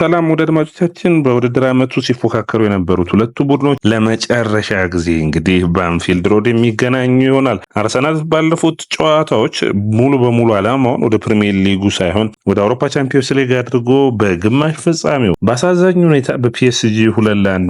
ሰላም ወደ አድማጮቻችን። በውድድር ዓመቱ ሲፎካከሩ የነበሩት ሁለቱ ቡድኖች ለመጨረሻ ጊዜ እንግዲህ በአንፊልድ ሮድ የሚገናኙ ይሆናል። አርሰናል ባለፉት ጨዋታዎች ሙሉ በሙሉ ዓላማውን ወደ ፕሪሚየር ሊጉ ሳይሆን ወደ አውሮፓ ቻምፒዮንስ ሊግ አድርጎ በግማሽ ፍጻሜው በአሳዛኝ ሁኔታ በፒኤስጂ 2-1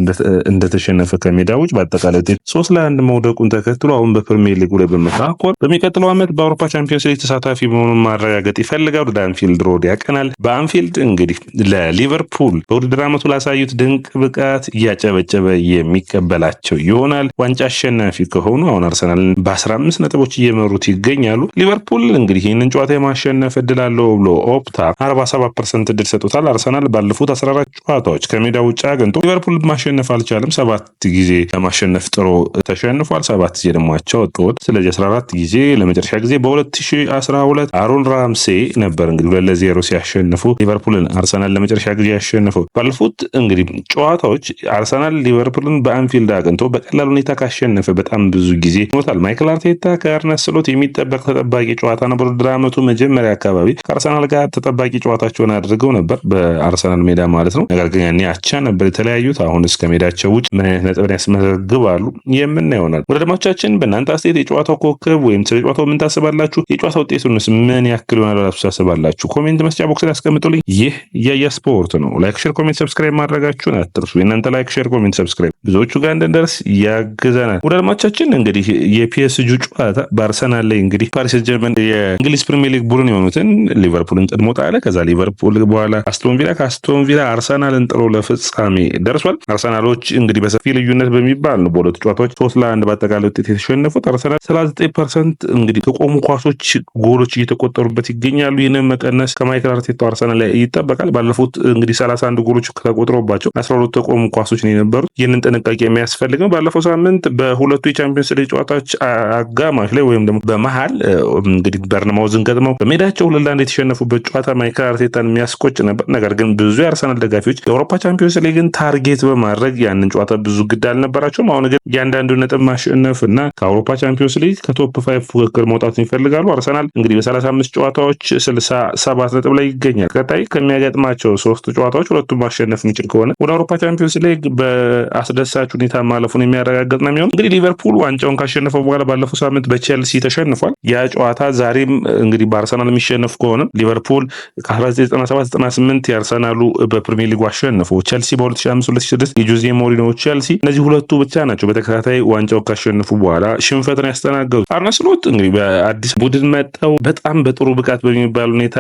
እንደተሸነፈ ከሜዳ ውጭ በአጠቃላይ 3-1 መውደቁን ተከትሎ አሁን በፕሪሚየር ሊጉ ላይ በመታኮር በሚቀጥለው ዓመት በአውሮፓ ቻምፒዮንስ ሊግ ተሳታፊ መሆኑን ማረጋገጥ ይፈልጋል። ወደ አንፊልድ ሮድ ያቀናል። በአንፊልድ እንግዲህ ለሊቨርፑል በውድድር ዓመቱ ላሳዩት ድንቅ ብቃት እያጨበጨበ የሚቀበላቸው ይሆናል። ዋንጫ አሸናፊ ከሆኑ አሁን አርሰናልን በ15 ነጥቦች እየመሩት ይገኛሉ። ሊቨርፑል እንግዲህ ይህንን ጨዋታ የማሸነፍ እድል አለው ብሎ ኦፕታ 47% እድል ሰጥቶታል። አርሰናል ባለፉት 14 ጨዋታዎች ከሜዳ ውጭ አግኝቶ ሊቨርፑል ማሸነፍ አልቻለም። 7 ጊዜ ለማሸነፍ ጥሮ ተሸንፏል። 7 ጊዜ ደግሞ አቻ ወጥቶት። ስለዚህ 14 ጊዜ ለመጨረሻ ጊዜ በ2012 አሮን ራምሴ ነበር እንግዲህ 2-0 ሲያሸንፉ ሊቨርፑልን አርሰናል ለመጨረሻ ጊዜ ያሸነፈው። ባለፉት እንግዲህ ጨዋታዎች አርሰናል ሊቨርፑልን በአንፊልድ አግኝቶ በቀላል ሁኔታ ካሸነፈ በጣም ብዙ ጊዜ ሆኖታል። ማይክል አርቴታ ከአርነ ስሎት የሚጠበቅ ተጠባቂ ጨዋታ ነበር። ወደ ዓመቱ መጀመሪያ አካባቢ ከአርሰናል ጋር ተጠባቂ ጨዋታቸውን አድርገው ነበር በአርሰናል ሜዳ ማለት ነው። ነገር ግን ያኔ አቻ ነበር የተለያዩት። አሁን እስከ ሜዳቸው ውጭ ምን አይነት ነጥብን ያስመዘግባሉ የምናየው ይሆናል። ወደ አድማጮቻችን በእናንተ አስተያየት የጨዋታው ኮከብ ወይም ስለ ጨዋታው ምን ታስባላችሁ? የጨዋታ ውጤቱንስ ምን ያክል ይሆናል ብላችሁ ታስባላችሁ? ኮሜንት መስጫ ቦክስ ላይ አስቀምጡልኝ። ይህ ያያ ስፖርት ነው። ላይክ፣ ሼር፣ ኮሜንት ሰብስክራይብ ማድረጋችሁን አትርሱ። የእናንተ ላይክ፣ ሼር፣ ኮሜንት ሰብስክራይብ ብዙዎቹ ጋር እንድንደርስ ያግዘናል። ወደ አድማጮቻችን እንግዲህ የፒኤስጂ ጨዋታ በአርሰናል ላይ እንግዲህ ፓሪስ ሴንት ጀርመን የእንግሊዝ ፕሪሚየር ሊግ ቡድን የሆኑትን ሊቨርፑልን ቀድሞ ጣለ። ከዛ ሊቨርፑል በኋላ አስቶን ቪላ፣ ከአስቶን ቪላ አርሰናልን ጥሎ ለፍጻሜ ደርሷል። አርሰናሎች እንግዲህ በሰፊ ልዩነት በሚባል ነው በሁለቱ ጨዋታዎች 3-1 በአጠቃላይ ውጤት የተሸነፉት። አርሰናል 39% እንግዲህ ተቆሙ ኳሶች ጎሎች እየተቆጠሩበት ይገኛሉ። ይህንን መቀነስ ከማይክል አርቴታ አርሰናል ላይ ይጠበቃል። ባለፉት እንግዲህ 31 ጎሎች ተቆጥሮባቸው 12 ተቆሙ ኳሶች ነው የነበሩት። ይህንን ጥንቃቄ የሚያስፈልግ ነው። ባለፈው ሳምንት በሁለቱ የቻምፒዮንስ ሊግ ጨዋታዎች አጋማሽ ላይ ወይም ደግሞ በመሃል እንግዲህ በርንማውዝን ገጥመው በሜዳቸው 2-1 የተሸነፉበት ጨዋታ ማይክል አርቴታን የሚያስቆጭ ነበር። ነገር ግን ብዙ የአርሰናል ደጋፊዎች የአውሮፓ ቻምፒዮንስ ሊግን ታርጌት በማድረግ ያንን ጨዋታ ብዙ ግድ አልነበራቸውም። አሁን ግን እያንዳንዱ ነጥብ ማሸነፍ እና ከአውሮፓ ቻምፒዮንስ ሊግ ከቶፕ 5 ፉክክር መውጣት ይፈልጋሉ። አርሰናል እንግዲህ በ35 ጨዋታዎች 67 ነጥብ ላይ ይገኛል። ቀጣይ ከሚያገጥማቸው 3 ጨዋታዎች ሁለቱም ማሸነፍ የሚችል ከሆነ ወደ አውሮፓ ቻምፒዮንስ ሊግ በአስደሳች ሁኔታ ማለፉን የሚያረጋግጥ ነው የሚሆነው። እንግዲህ ሊቨርፑል ዋንጫውን ካሸነፈው በኋላ ባለፈው ሳምንት በቼልሲ ተሸንፏል። ያ ጨዋታ ዛሬም እንግዲህ በአርሰናል የሚሸነፍ ከሆነ ሊቨርፑል ከ1997-98 የአርሰናሉ በፕሪሚየር ሊጉ አሸንፎ ቼልሲ በ2005-2006 የጆዜ ሞሪኖ ቼልሲ እነዚህ ሁለቱ ብቻ ናቸው በተከታታይ ዋንጫው ካሸነፉ በኋላ ሽንፈትን ያስተናገዱ። አርነ ስሎት እንግዲህ በአዲስ ቡድን መጠው በጣም በጥሩ ብቃት በሚባል ሁኔታ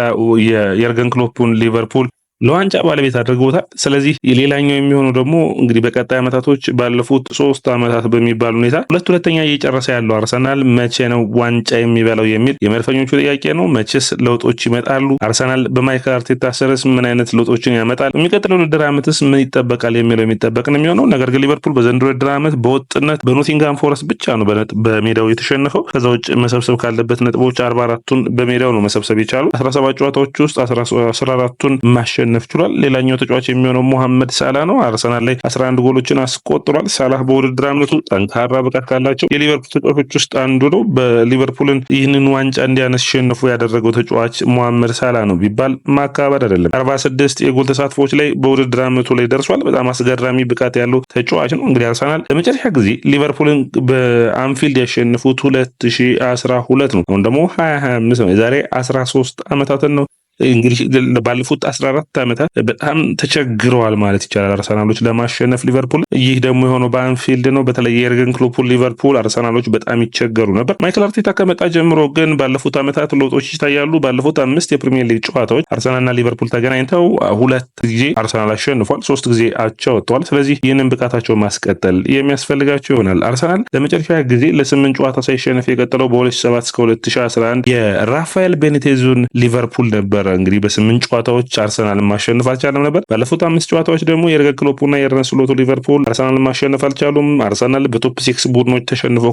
የርገን ክሎፑን ሊቨርፑል ለዋንጫ ባለቤት አድርገውታል። ስለዚህ ሌላኛው የሚሆነው ደግሞ እንግዲህ በቀጣይ ዓመታቶች ባለፉት 3 ዓመታት በሚባል ሁኔታ ሁለተኛ እየጨረሰ ያለው አርሰናል መቼ ነው ዋንጫ የሚበላው የሚል የመድፈኞቹ ጥያቄ ነው። መቼስ ለውጦች ይመጣሉ? አርሰናል በማይክል አርቴታ ስርስ ምን አይነት ለውጦችን ያመጣል? የሚቀጥለው ውድድር ዓመትስ ምን ይጠበቃል የሚለው የሚጠበቅ ነው የሚሆነው። ነገር ግን ሊቨርፑል በዘንድሮ ውድድር ዓመት በወጥነት በኖቲንጋም ፎረስት ብቻ ነው በሜዳው የተሸነፈው። ከዛ ውጭ መሰብሰብ ካለበት ነጥቦች 44ቱን በሜዳው ነው መሰብሰብ የቻሉ። 17 ጨዋታዎች ውስጥ 14ቱን ማሸነፍ ችሏል። ሌላኛው ተጫዋች የሚሆነው መሐመድ ሳላህ ነው። አርሰናል ላይ 11 ጎሎችን አስቆጥሯል። ሳላህ በውድድር ዓመቱ ጠንካራ ብቃት ካላቸው የሊቨርፑል ተጫዋቾች ውስጥ አንዱ ነው። በሊቨርፑልን ይህንን ዋንጫ እንዲያሸንፉ ያደረገው ተጫዋች መሐመድ ሳላህ ነው ቢባል ማካበድ አይደለም። 46 የጎል ተሳትፎች ላይ በውድድር ዓመቱ ላይ ደርሷል። በጣም አስገራሚ ብቃት ያለው ተጫዋች ነው። እንግዲህ አርሰናል ለመጨረሻ ጊዜ ሊቨርፑልን በአንፊልድ ያሸነፉት 2012 ነው። አሁን ደግሞ 2025 ነው። የዛሬ 13 ዓመታትን ነው እንግዲህ ባለፉት 14 ዓመታት በጣም ተቸግረዋል ማለት ይቻላል አርሰናሎች ለማሸነፍ ሊቨርፑል። ይህ ደግሞ የሆነው በአንፊልድ ነው። በተለይ የርገን ክሎፕ ሊቨርፑል አርሰናሎች በጣም ይቸገሩ ነበር። ማይክል አርቴታ ከመጣ ጀምሮ ግን ባለፉት ዓመታት ለውጦች ይታያሉ። ባለፉት 5 የፕሪሚየር ሊግ ጨዋታዎች አርሰናልና ሊቨርፑል ተገናኝተው 2 ጊዜ አርሰናል አሸንፏል፣ 3 ጊዜ አቻ ወጥተዋል። ስለዚህ ይህንን ብቃታቸው ማስቀጠል የሚያስፈልጋቸው ይሆናል። አርሰናል ለመጨረሻ ጊዜ ለ8 ጨዋታ ሳይሸነፍ የቀጠለው በ2007 እስከ 2011 የራፋኤል ቤኒቴዙን ሊቨርፑል ነበር። እንግዲህ በ8 ጨዋታዎች አርሰናልን ማሸነፍ አልቻለም ነበር። ባለፉት 5 ጨዋታዎች ደግሞ የርገን ክሎፕና የአርነ ስሎት ሊቨርፑል አርሰናልን ማሸነፍ አልቻሉም። አርሰናል በቶፕ 6 ቡድኖች ተሸንፎ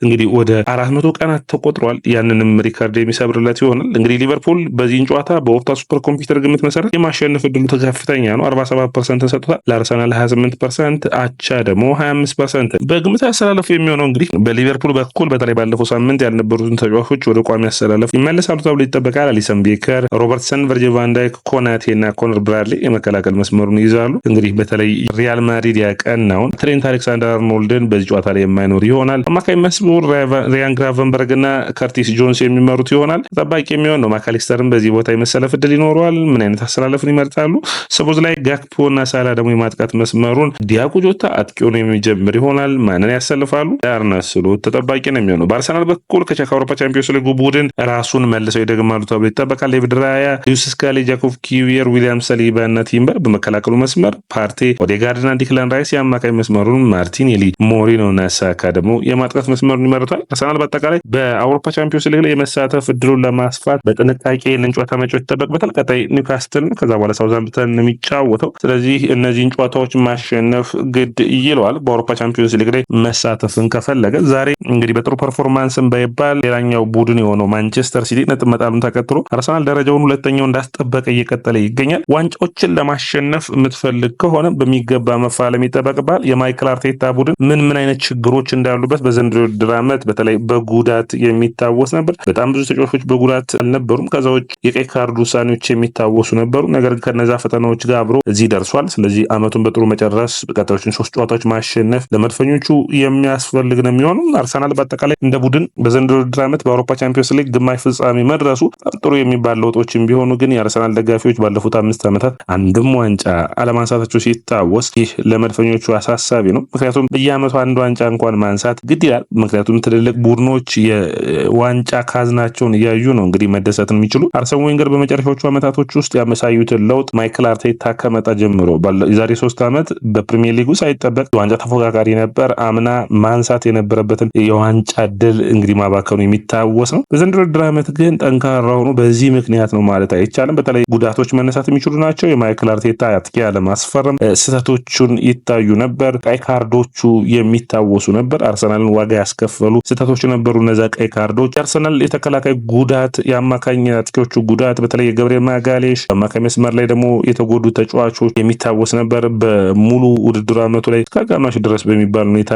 እንግዲህ ወደ 400 ቀናት ተቆጥሯል። ያንንም ሪካርድ የሚሰብርለት ይሆናል። እንግዲህ ሊቨርፑል በዚህን ጨዋታ በኦፕታ ሱፐር ኮምፒውተር ግምት መሰረት የማሸነፍ ዕድሉ ከፍተኛ ነው። 47% ተሰጥቷል። ለአርሰናል 28%፣ አቻ ደግሞ 25%። በግምት አሰላለፉ የሚሆነው እንግዲህ በሊቨርፑል በኩል በተለይ ባለፈው ሳምንት ያልነበሩትን ተጫዋቾች ወደ ቋሚ አሰላለፍ ይመለሳሉ ተብሎ ይጠበቃል። አሊሰን ቤከር፣ ሮበርትሰን፣ ቨርጂል ቫን ዳይክ፣ ኮናቴ እና ኮነር ብራድሊ የመከላከል መስመሩን ይይዛሉ። እንግዲህ በተለይ ሪያል ማድሪድ ያቀናውን ትሬንት አሌክሳንደር አርኖልድን በዚህ ጨዋታ ላይ የማይኖር ይሆናል። አማካይ መስመር ሪያን ግራቨንበርግ እና ከርቲስ ጆንስ የሚመሩት ይሆናል። ተጠባቂ የሚሆን ነው። ማካሊስተርን በዚህ ቦታ የመሰለፍ እድል ይኖረዋል። ምን አይነት አሰላለፍን ይመርጣሉ? ሰቦዝ ላይ ጋክፖ እና ሳላ ደግሞ የማጥቃት መስመሩን፣ ዲያጎ ጆታ አጥቂውን የሚጀምር ይሆናል። ማንን ያሰልፋሉ? አርነ ስሎት ተጠባቂ ነው የሚሆነው። በአርሰናል በኩል ከቼክ አውሮፓ ቻምፒዮንስ ሊግ ቡድን ራሱን መልሰው ይደግማሉ ተብሎ ይጠበቃል። ዴቪድ ራያ፣ ሉዊስ ስካሊ፣ ጃኮብ ኪዊየር፣ ዊሊያም ሰሊባ እና ቲምበር በመከላከሉ መስመር፣ ፓርቴ፣ ኦዴጋርድ እና ዲክላን ራይስ የአማካይ መስመሩን፣ ማርቲኔሊ፣ ሞሪኖ እና ሳካ ደግሞ የማጥቃት መስመሩን ይመርጣል። አርሰናል በአጠቃላይ በአውሮፓ ቻምፒዮንስ ሊግ ላይ የመሳተፍ እድሉን ለማስፋት በጥንቃቄ ጨዋታ መጫወት ይጠበቅበታል። ቀጣይ ኒውካስትል ከዛ በኋላ ሳውዛምፕተን የሚጫወተው። ስለዚህ እነዚህን ጨዋታዎች ማሸነፍ ግድ ይለዋል በአውሮፓ ቻምፒዮንስ ሊግ ላይ መሳተፍን ከፈለገ። ዛሬ እንግዲህ በጥሩ ፐርፎርማንስን ባይባል ሌላኛው ቡድን የሆነው ማንቸስተር ሲቲ ነጥብ መጣሉን ተከትሎ አርሰናል ደረጃውን ሁለተኛው እንዳስጠበቀ እየቀጠለ ይገኛል። ዋንጫዎችን ለማሸነፍ የምትፈልግ ከሆነ በሚገባ መፋለም ይጠበቅባል። የማይክል አርቴታ ቡድን ምን አይነት ችግሮች እንዳሉበት በዘንድሮ ውድድር ዓመት በተለይ በጉዳት የሚታወስ ነበር። በጣም ብዙ ተጫዋቾች በጉዳት አልነበሩም። ከዛ ውጭ የቀይ ካርድ ውሳኔዎች የሚታወሱ ነበሩ። ነገር ግን ከነዛ ፈተናዎች ጋር አብሮ እዚህ ደርሷል። ስለዚህ አመቱን በጥሩ መጨረስ፣ ቀጣዮችን 3 ጨዋታዎች ማሸነፍ ለመድፈኞቹ የሚያስፈልግ ነው የሚሆነው። አርሰናል በአጠቃላይ እንደ ቡድን በዘንድሮ ውድድር ዓመት በአውሮፓ ቻምፒዮንስ ሊግ ግማሽ ፍጻሜ መድረሱ ጥሩ የሚባል ለውጦችም ቢሆኑ ግን የአርሰናል ደጋፊዎች ባለፉት 5 ዓመታት አንድም ዋንጫ አለማንሳታቸው ሲታወስ ይህ ለመድፈኞቹ አሳሳቢ ነው። ምክንያቱም በየአመቱ አንድ ዋንጫ እንኳን ማንሳት ግድ ይላል። ምክንያቱም ትልልቅ ቡድኖች የዋንጫ ካዝናቸውን እያዩ ነው እንግዲህ መደሰትን የሚችሉ። አርሰን ዌንገር በመጨረሻዎቹ ዓመታቶች ውስጥ ያመሳዩትን ለውጥ ማይክል አርቴታ ከመጣ ጀምሮ የዛሬ 3 ዓመት በፕሪሚየር ሊጉ ሳይጠበቅ የዋንጫ ተፎካካሪ ነበር። አምና ማንሳት የነበረበትን የዋንጫ ድል እንግዲህ ማባከኑ የሚታወስ ነው። በዘንድሮ ውድድር ዓመት ግን ጠንካራ ሆኖ በዚህ ምክንያት ነው ማለት አይቻልም። በተለይ ጉዳቶች መነሳት የሚችሉ ናቸው። የማይክል አርቴታ አጥቂ ያለማስፈረም ስህተቶቹን ይታዩ ነበር። ቀይ ካርዶቹ የሚታወሱ ነበር። አርሰናልን ዋጋ ያስከፈሉ ስህተቶች ነበሩ እነዛ ቀይ ካርዶች። የአርሰናል የተከላካይ ጉዳት፣ የአማካኝ አጥቂዎቹ ጉዳት፣ በተለይ የገብርኤል ማጋሌሽ አማካኝ መስመር ላይ ደግሞ የተጎዱ ተጫዋቾች የሚታወስ ነበር። በሙሉ ውድድር ዓመቱ ላይ ከጋማሽ ድረስ በሚባል ሁኔታ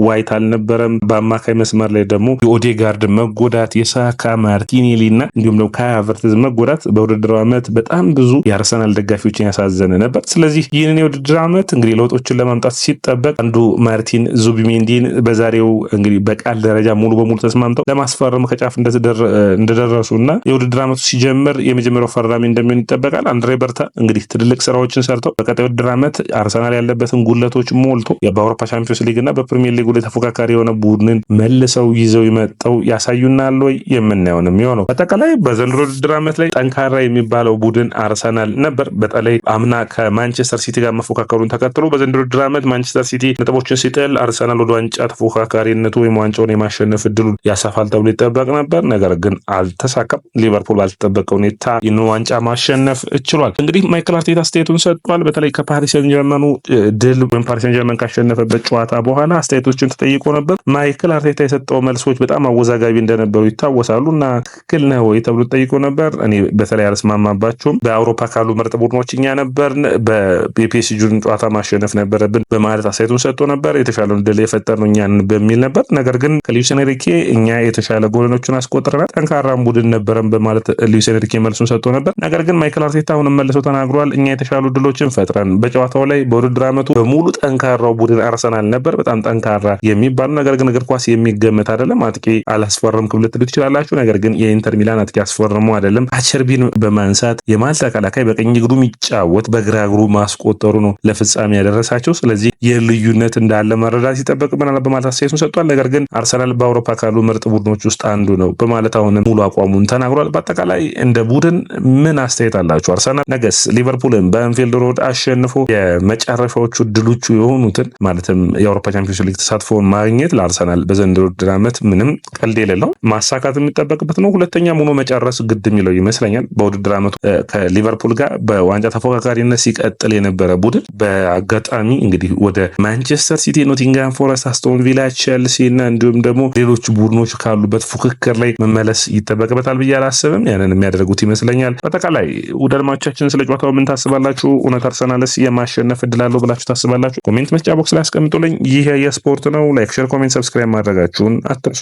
ዋይት አልነበረም። በአማካኝ መስመር ላይ ደግሞ የኦዴጋርድ መጎዳት፣ የሳካ፣ ማርቲኔሊ እና እንዲሁም ደግሞ ካይ ሃቨርትዝ መጎዳት በውድድር ዓመት በጣም ብዙ የአርሰናል ደጋፊዎችን ያሳዘነ ነበር። ስለዚህ ይህንን የውድድር ዓመት እንግዲህ ለውጦችን ለማምጣት ሲጠበቅ አንዱ ማርቲን ዙቢሜንዲን በዛሬው እንግዲህ በቃል ደረጃ ሙሉ በሙሉ ተስማምተው ለማስፈረም ከጫፍ እንደደረሱ እና የውድድር ዓመቱ ሲጀምር የመጀመሪያው ፈራሚ እንደሚሆን ይጠበቃል። አንድሬ በርታ እንግዲህ ትልልቅ ስራዎችን ሰርተው በቀጣይ ውድድር ዓመት አርሰናል ያለበትን ጉለቶች ሞልቶ በአውሮፓ ቻምፒዮንስ ሊግ እና በፕሪሚየር ሊግ ላይ ተፎካካሪ የሆነ ቡድንን መልሰው ይዘው ይመጣው ያሳዩናል ወይ የምናየው ነው የሚሆነው። አጠቃላይ በዘንድሮ ውድድር ዓመት ላይ ጠንካራ የሚባለው ቡድን አርሰናል ነበር። በተለይ አምና ከማንቸስተር ሲቲ ጋር መፎካከሩን ተከትሎ በዘንድሮ ውድድር ዓመት ማንቸስተር ሲቲ ነጥቦችን ሲጥል አርሰናል ወደ ዋንጫ ተፎካካሪነቱ ወይም ዋንጫውን የማሸነፍ እድሉን ያሰፋል ተብሎ ይጠበቅ ነበር። ነገር ግን አልተሳካም። ሊቨርፑል ባልተጠበቀ ሁኔታ ይህን ዋንጫ ማሸነፍ ችሏል። እንግዲህ ማይክል አርቴታ አስተያየቱን ሰጥቷል። በተለይ ከፓሪስ ሴን ጀርመኑ ድል ወይም ፓሪስ ሴን ጀርመን ካሸነፈበት ጨዋታ በኋላ አስተያየቶችን ተጠይቆ ነበር። ማይክል አርቴታ የሰጠው መልሶች በጣም አወዛጋቢ እንደነበሩ ይታወሳሉ እና ትክክል ነው ወይ ተብሎ ተጠይቆ ነበር። እኔ በተለይ አልስማማባቸውም። በአውሮፓ ካሉ ምርጥ ቡድኖች እኛ ነበርን፣ በፒኤስጂን ጨዋታ ማሸነፍ ነበረብን በማለት አስተያየቱን ሰጥቶ ነበር። የተሻለውን ድል የፈጠርነው እኛን በሚል ነበር። ነገር ግን ከሉዊስ ኤንሪኬ እኛ የተሻለ ጎሎችን አስቆጥረናል፣ ጠንካራም ቡድን ነበረን በማለት ሉዊስ ኤንሪኬ መልሱን ሰጥቶ ነበር። ነገር ግን ማይክል አርቴታ አሁንም መልሶ ተናግሯል። እኛ የተሻሉ ድሎችን ፈጥረን በጨዋታው ላይ በውድድር ዓመቱ በሙሉ ጠንካራው ቡድን አርሰናል ነበር፣ በጣም ጠንካራ የሚባሉ ነገር ግን እግር ኳስ የሚገመት አይደለም። አጥቂ አላስፈረምክም ልትሉ ትችላላችሁ። ነገር ግን የኢንተር ሚላን አጥቂ አስፈርሞ አይደለም። አቸርቢን በማንሳት የማል ተከላካይ በቀኝ እግሩ የሚጫወት በግራ እግሩ ማስቆጠሩ ነው ለፍጻሜ ያደረሳቸው። ስለዚህ የልዩነት እንዳለ መረዳት ይጠበቅብናል በማለት አስተያየቱን ሰጥቷል። ነገር ግን አርሰናል በአውሮፓ ካሉ ምርጥ ቡድኖች ውስጥ አንዱ ነው በማለት አሁንም ሙሉ አቋሙን ተናግሯል። በአጠቃላይ እንደ ቡድን ምን አስተያየት አላችሁ? አርሰናል ነገስ ሊቨርፑልን በአንፊልድ ሮድ አሸንፎ የመጨረሻዎቹ ድሎቹ የሆኑትን ማለትም የአውሮፓ ቻምፒዮንስ ሊግ ተሳትፎን ማግኘት ለአርሰናል በዘንድሮ ውድድር ዓመት ምንም ቀልድ የሌለው ማሳካት የሚጠበቅበት ነው። ሁለተኛ ሆኖ መጨረስ ግድ የሚለው ይመስለኛል። በውድድር ዓመቱ ከሊቨርፑል ጋር በዋንጫ ተፎካካሪነት ሲቀጥል የነበረ ቡድን በአጋጣሚ እንግዲህ ወደ ማንቸስተር ሲቲ፣ ኖቲንግሃም ፎረስት፣ አስቶን ቪላ፣ ቼልሲ እና እንዲሁም ደግሞ ሌሎች ቡድኖች ካሉበት ፉክክር ላይ መመለስ ይጠበቅበታል ብዬ አላስብም። ያንን የሚያደርጉት ይመስለኛል። በአጠቃላይ ውድ አድማጮቻችን ስለ ጨዋታው ምን ታስባላችሁ? እውነት አርሰናልስ የማሸነፍ እድል አለው ብላችሁ ታስባላችሁ? ኮሜንት መስጫ ቦክስ ላይ አስቀምጡልኝ። ይህ የስፖርት ነው። ላይክ፣ ሼር፣ ኮሜንት፣ ሰብስክራይብ ማድረጋችሁን አትርሱ።